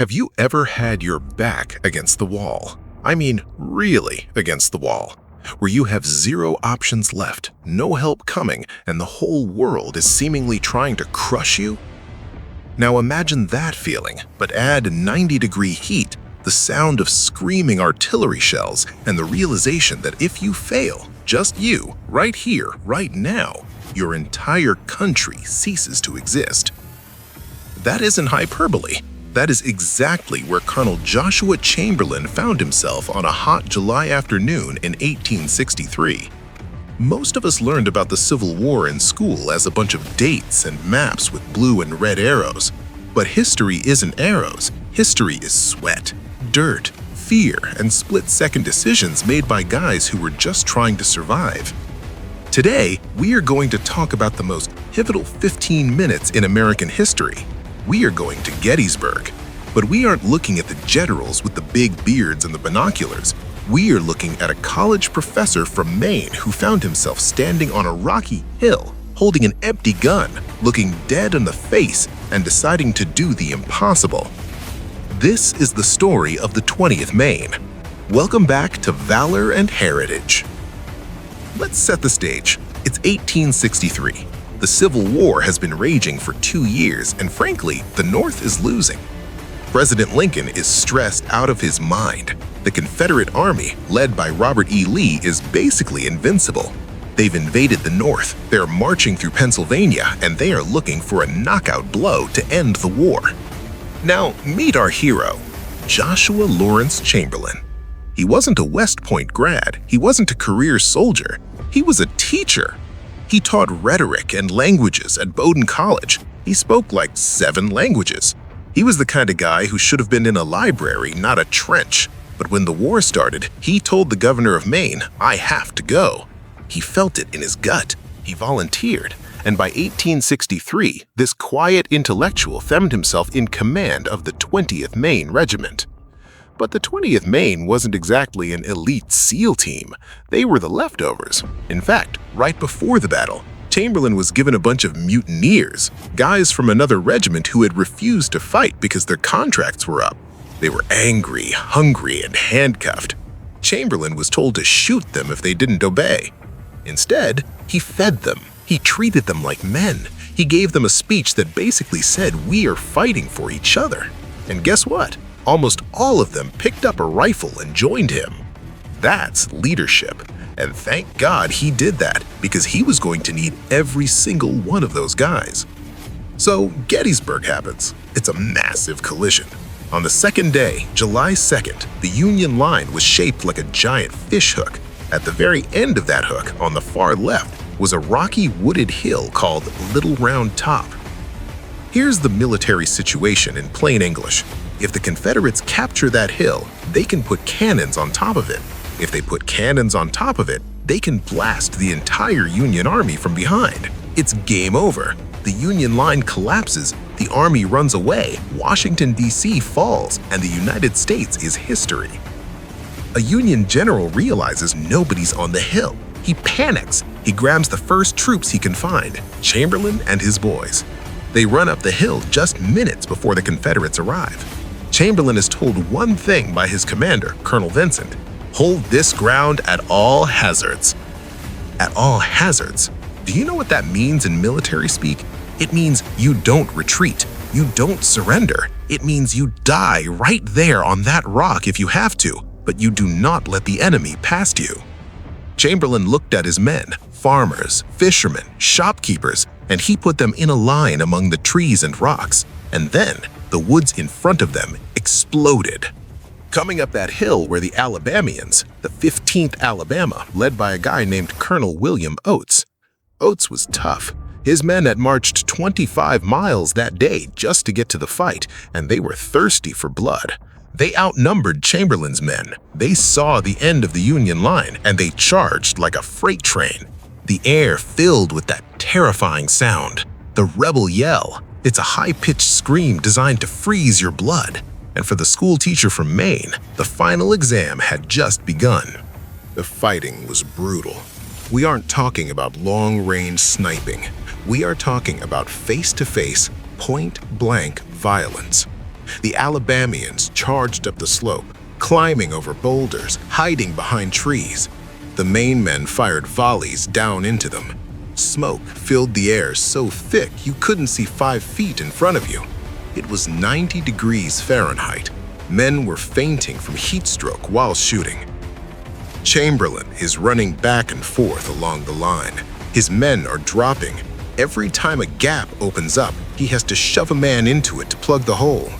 Have you ever had your back against the wall? I mean, really against the wall, where you have zero options left, no help coming, and the whole world is seemingly trying to crush you? Now imagine that feeling, but add 90-degree heat, the sound of screaming artillery shells, and the realization that if you fail, just you, right here, right now, your entire country ceases to exist. That isn't hyperbole. That is exactly where Colonel Joshua Chamberlain found himself on a hot July afternoon in 1863. Most of us learned about the Civil War in school as a bunch of dates and maps with blue and red arrows. But history isn't arrows. History is sweat, dirt, fear, and split-second decisions made by guys who were just trying to survive. Today, we are going to talk about the most pivotal 15 minutes in American history. We are going to Gettysburg, but we aren't looking at the generals with the big beards and the binoculars. We are looking at a college professor from Maine who found himself standing on a rocky hill, holding an empty gun, looking dead in the face, and deciding to do the impossible. This is the story of the 20th Maine. Welcome back to Valor and Heritage. Let's set the stage. It's 1863. The Civil War has been raging for 2 years, and frankly, the North is losing. President Lincoln is stressed out of his mind. The Confederate Army, led by Robert E. Lee, is basically invincible. They've invaded the North, they're marching through Pennsylvania, and they are looking for a knockout blow to end the war. Now, meet our hero, Joshua Lawrence Chamberlain. He wasn't a West Point grad, he wasn't a career soldier, he was a teacher. He taught rhetoric and languages at Bowdoin College. He spoke like 7 languages. He was the kind of guy who should have been in a library, not a trench. But when the war started, he told the governor of Maine, "I have to go." He felt it in his gut. He volunteered. And by 1863, this quiet intellectual found himself in command of the 20th Maine Regiment. But the 20th Maine wasn't exactly an elite SEAL team. They were the leftovers. In fact, right before the battle, Chamberlain was given a bunch of mutineers, guys from another regiment who had refused to fight because their contracts were up. They were angry, hungry, and handcuffed. Chamberlain was told to shoot them if they didn't obey. Instead, he fed them. He treated them like men. He gave them a speech that basically said, "We are fighting for each other." And guess what? Almost all of them picked up a rifle and joined him. That's leadership. And thank God he did that, because he was going to need every single one of those guys. So Gettysburg happens. It's a massive collision. On the second day, July 2nd, the Union line was shaped like a giant fish hook. At the very end of that hook, on the far left, was a rocky wooded hill called Little Round Top. Here's the military situation in plain English. If the Confederates capture that hill, they can put cannons on top of it. If they put cannons on top of it, they can blast the entire Union army from behind. It's game over. The Union line collapses, the army runs away, Washington, D.C. falls, and the United States is history. A Union general realizes nobody's on the hill. He panics. He grabs the first troops he can find, Chamberlain and his boys. They run up the hill just minutes before the Confederates arrive. Chamberlain is told one thing by his commander, Colonel Vincent: hold this ground at all hazards. At all hazards? Do you know what that means in military speak? It means you don't retreat. You don't surrender. It means you die right there on that rock if you have to, but you do not let the enemy past you. Chamberlain looked at his men, farmers, fishermen, shopkeepers, and he put them in a line among the trees and rocks. And then the woods in front of them exploded. Coming up that hill were the Alabamians, the 15th Alabama, led by a guy named Colonel William Oates. Oates was tough. His men had marched 25 miles that day just to get to the fight, and they were thirsty for blood. They outnumbered Chamberlain's men. They saw the end of the Union line, and they charged like a freight train. The air filled with that terrifying sound, the rebel yell. It's a high-pitched scream designed to freeze your blood. And for the school teacher from Maine, the final exam had just begun. The fighting was brutal. We aren't talking about long-range sniping. We are talking about face-to-face, point-blank violence. The Alabamians charged up the slope, climbing over boulders, hiding behind trees. The Maine men fired volleys down into them. Smoke filled the air so thick you couldn't see 5 feet in front of you. It was 90 degrees Fahrenheit. Men were fainting from heat stroke while shooting. Chamberlain is running back and forth along the line. His men are dropping. Every time a gap opens up, he has to shove a man into it to plug the hole.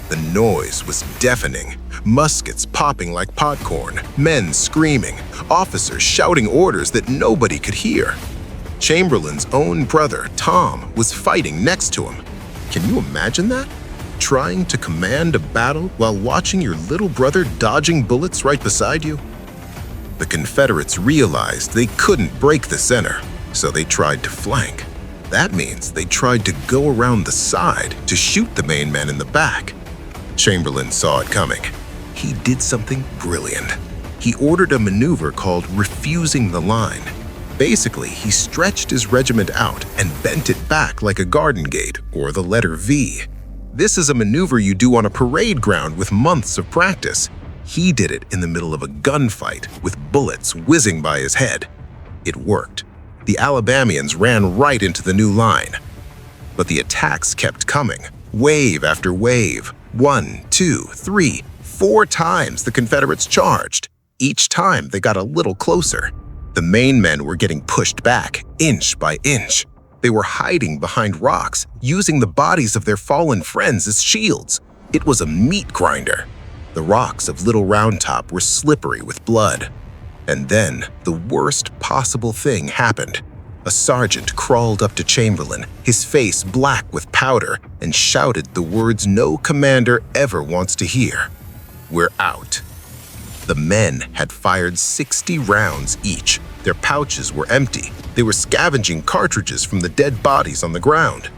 The noise was deafening. Muskets popping like popcorn, men screaming, officers shouting orders that nobody could hear. Chamberlain's own brother, Tom, was fighting next to him. Can you imagine that? Trying to command a battle while watching your little brother dodging bullets right beside you? The Confederates realized they couldn't break the center, so they tried to flank. That means they tried to go around the side to shoot the Maine men in the back. Chamberlain saw it coming. He did something brilliant. He ordered a maneuver called refusing the line. Basically, he stretched his regiment out and bent it back like a garden gate or the letter V. This is a maneuver you do on a parade ground with months of practice. He did it in the middle of a gunfight with bullets whizzing by his head. It worked. The Alabamians ran right into the new line. But the attacks kept coming, wave after wave. 1, 2, 3, 4 times the Confederates charged. Each time they got a little closer. The Maine men were getting pushed back, inch by inch. They were hiding behind rocks, using the bodies of their fallen friends as shields. It was a meat grinder. The rocks of Little Round Top were slippery with blood. And then the worst possible thing happened. A sergeant crawled up to Chamberlain, his face black with powder, and shouted the words no commander ever wants to hear. "We're out." The men had fired 60 rounds each. Their pouches were empty. They were scavenging cartridges from the dead bodies on the ground.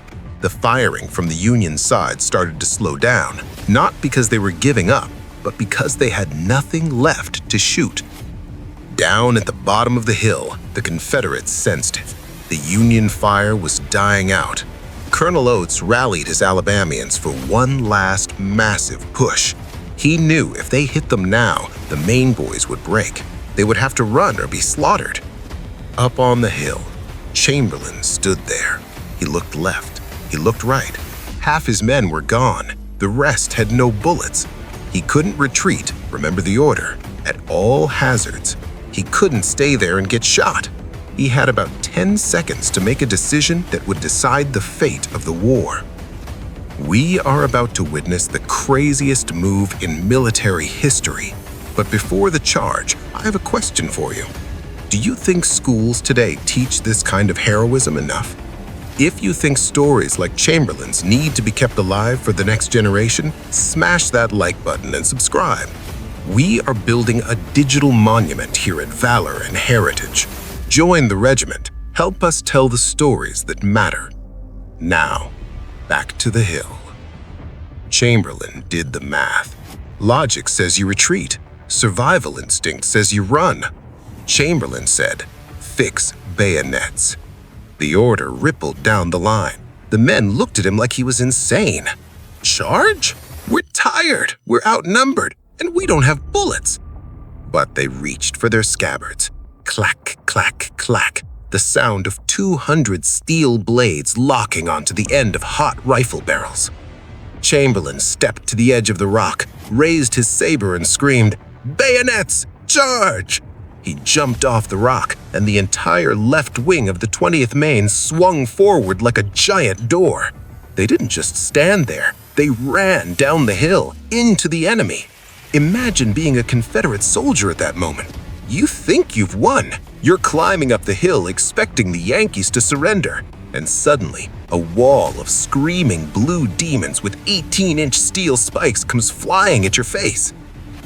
The firing from the Union side started to slow down, not because they were giving up, but because they had nothing left to shoot. Down at the bottom of the hill, the Confederates sensed it. The Union fire was dying out. Colonel Oates rallied his Alabamians for one last massive push. He knew if they hit them now, the Maine boys would break. They would have to run or be slaughtered. Up on the hill, Chamberlain stood there. He looked left. He looked right. Half his men were gone. The rest had no bullets. He couldn't retreat, remember the order, at all hazards. He couldn't stay there and get shot. He had about 10 seconds to make a decision that would decide the fate of the war. We are about to witness the craziest move in military history. But before the charge, I have a question for you. Do you think schools today teach this kind of heroism enough? If you think stories like Chamberlain's need to be kept alive for the next generation, smash that like button and subscribe. We are building a digital monument here at Valor and Heritage. Join the regiment. Help us tell the stories that matter. Now, back to the hill. Chamberlain did the math. Logic says you retreat. Survival instinct says you run. Chamberlain said, "Fix bayonets." The order rippled down the line. The men looked at him like he was insane. Charge? We're tired, we're outnumbered, and we don't have bullets. But they reached for their scabbards. Clack, clack, clack. The sound of 200 steel blades locking onto the end of hot rifle barrels. Chamberlain stepped to the edge of the rock, raised his saber and screamed, "Bayonets! Charge!" He jumped off the rock, and the entire left wing of the 20th Maine swung forward like a giant door. They didn't just stand there. They ran down the hill, into the enemy. Imagine being a Confederate soldier at that moment. You think you've won. You're climbing up the hill expecting the Yankees to surrender. And suddenly, a wall of screaming blue demons with 18-inch steel spikes comes flying at your face.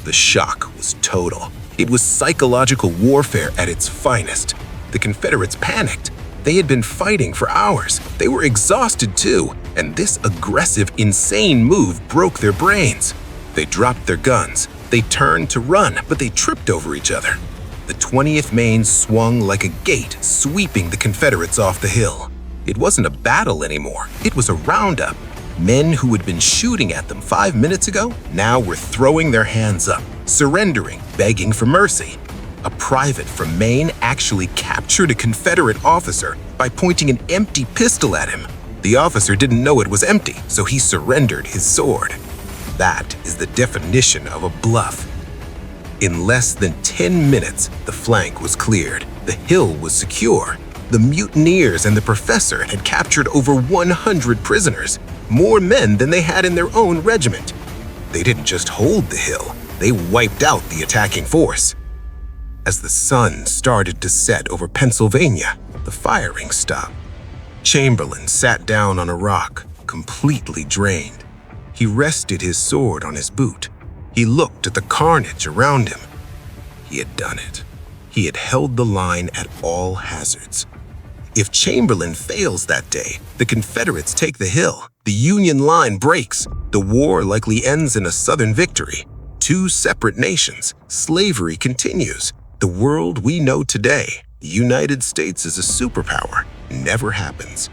The shock was total. It was psychological warfare at its finest. The Confederates panicked. They had been fighting for hours. They were exhausted too, and this aggressive, insane move broke their brains. They dropped their guns. They turned to run, but they tripped over each other. The 20th Maine swung like a gate, sweeping the Confederates off the hill. It wasn't a battle anymore. It was a roundup. Men who had been shooting at them 5 minutes ago now were throwing their hands up, surrendering, begging for mercy. A private from Maine actually captured a Confederate officer by pointing an empty pistol at him. The officer didn't know it was empty, so he surrendered his sword. That is the definition of a bluff. In less than 10 minutes, the flank was cleared. The hill was secure. The mutineers and the professor had captured over 100 prisoners, more men than they had in their own regiment. They didn't just hold the hill, they wiped out the attacking force. As the sun started to set over Pennsylvania, the firing stopped. Chamberlain sat down on a rock, completely drained. He rested his sword on his boot. He looked at the carnage around him. He had done it. He had held the line at all hazards. If Chamberlain fails that day, the Confederates take the hill, the Union line breaks, the war likely ends in a Southern victory. Two separate nations, slavery continues. The world we know today, the United States as a superpower, never happens.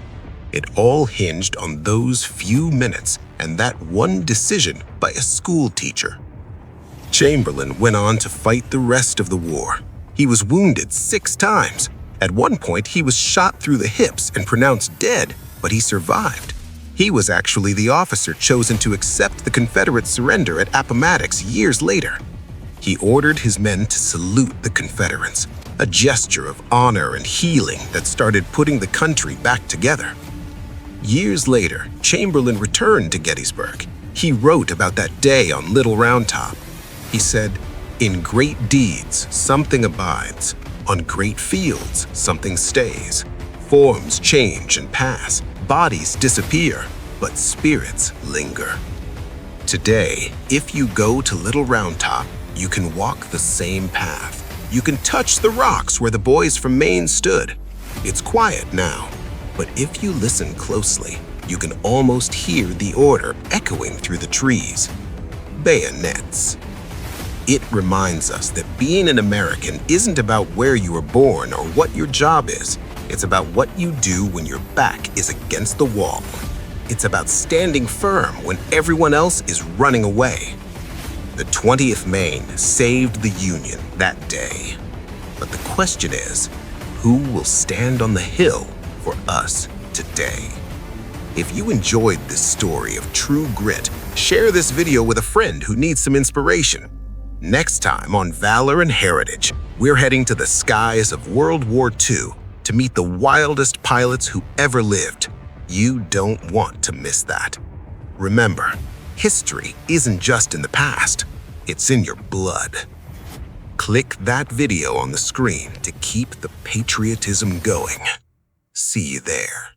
It all hinged on those few minutes and that one decision by a school teacher. Chamberlain went on to fight the rest of the war. He was wounded 6 times. At one point, he was shot through the hips and pronounced dead, but he survived. He was actually the officer chosen to accept the Confederate surrender at Appomattox years later. He ordered his men to salute the Confederates, a gesture of honor and healing that started putting the country back together. Years later, Chamberlain returned to Gettysburg. He wrote about that day on Little Round Top. He said, "In great deeds, something abides. On great fields, something stays. Forms change and pass, bodies disappear, but spirits linger." Today, if you go to Little Round Top, you can walk the same path. You can touch the rocks where the boys from Maine stood. It's quiet now, but if you listen closely, you can almost hear the order echoing through the trees. Bayonets. It reminds us that being an American isn't about where you were born or what your job is. It's about what you do when your back is against the wall. It's about standing firm when everyone else is running away. The 20th Maine saved the Union that day. But the question is, who will stand on the hill for us today? If you enjoyed this story of true grit, share this video with a friend who needs some inspiration. Next time on Valor and Heritage, we're heading to the skies of World War II to meet the wildest pilots who ever lived. You don't want to miss that. Remember, history isn't just in the past, it's in your blood. Click that video on the screen to keep the patriotism going. See you there.